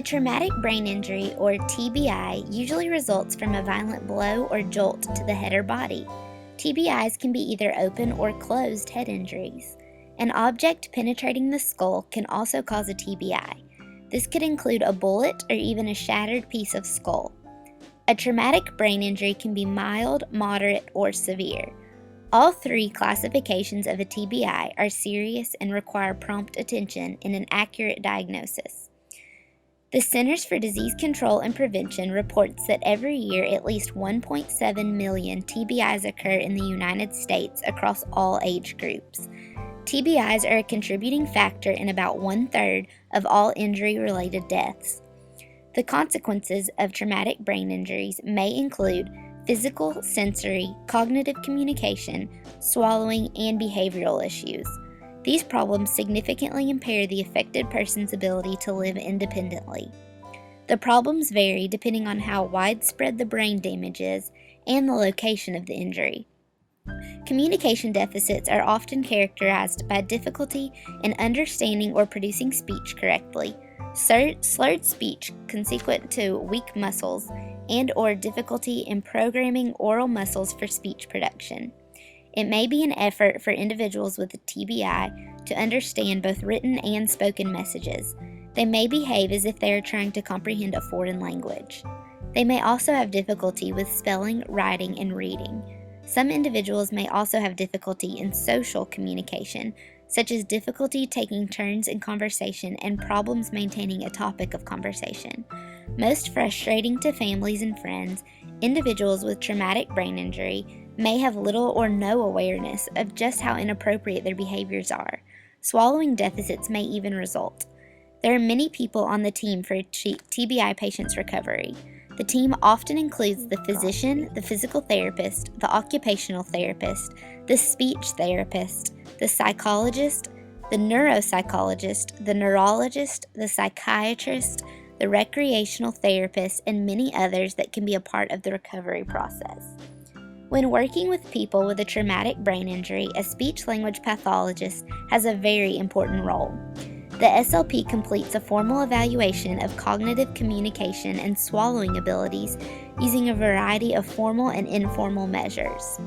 A traumatic brain injury, or TBI, usually results from a violent blow or jolt to the head or body. TBIs can be either open or closed head injuries. An object penetrating the skull can also cause a TBI. This could include a bullet or even a shattered piece of skull. A traumatic brain injury can be mild, moderate, or severe. All three classifications of a TBI are serious and require prompt attention and an accurate diagnosis. The Centers for Disease Control and Prevention reports that every year at least 1.7 million TBIs occur in the United States across all age groups. TBIs are a contributing factor in about 1/3 of all injury-related deaths. The consequences of traumatic brain injuries may include physical, sensory, cognitive communication, swallowing, and behavioral issues. These problems significantly impair the affected person's ability to live independently. The problems vary depending on how widespread the brain damage is and the location of the injury. Communication deficits are often characterized by difficulty in understanding or producing speech correctly, slurred speech consequent to weak muscles, and/or difficulty in programming oral muscles for speech production. It may be an effort for individuals with a TBI to understand both written and spoken messages. They may behave as if they are trying to comprehend a foreign language. They may also have difficulty with spelling, writing, and reading. Some individuals may also have difficulty in social communication, such as difficulty taking turns in conversation and problems maintaining a topic of conversation. Most frustrating to families and friends, individuals with traumatic brain injury may have little or no awareness of just how inappropriate their behaviors are. Swallowing deficits may even result. There are many people on the team for a TBI patient's recovery. The team often includes the physician, the physical therapist, the occupational therapist, the speech therapist, the psychologist, the neuropsychologist, the neurologist, the psychiatrist, the recreational therapist, and many others that can be a part of the recovery process. When working with people with a traumatic brain injury, a speech-language pathologist has a very important role. The SLP completes a formal evaluation of cognitive communication and swallowing abilities using a variety of formal and informal measures.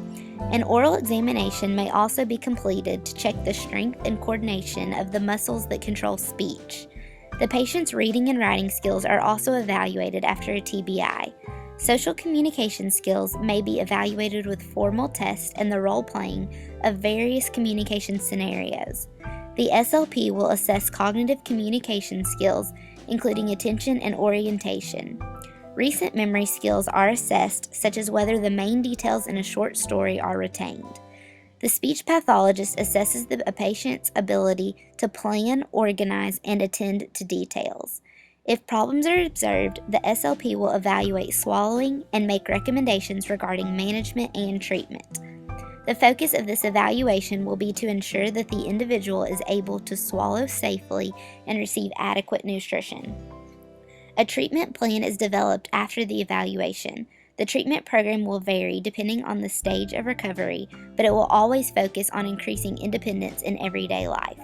An oral examination may also be completed to check the strength and coordination of the muscles that control speech. The patient's reading and writing skills are also evaluated after a TBI. Social communication skills may be evaluated with formal tests and the role-playing of various communication scenarios. The SLP will assess cognitive communication skills, including attention and orientation. Recent memory skills are assessed, such as whether the main details in a short story are retained. The speech pathologist assesses a patient's ability to plan, organize, and attend to details. If problems are observed, the SLP will evaluate swallowing and make recommendations regarding management and treatment. The focus of this evaluation will be to ensure that the individual is able to swallow safely and receive adequate nutrition. A treatment plan is developed after the evaluation. The treatment program will vary depending on the stage of recovery, but it will always focus on increasing independence in everyday life.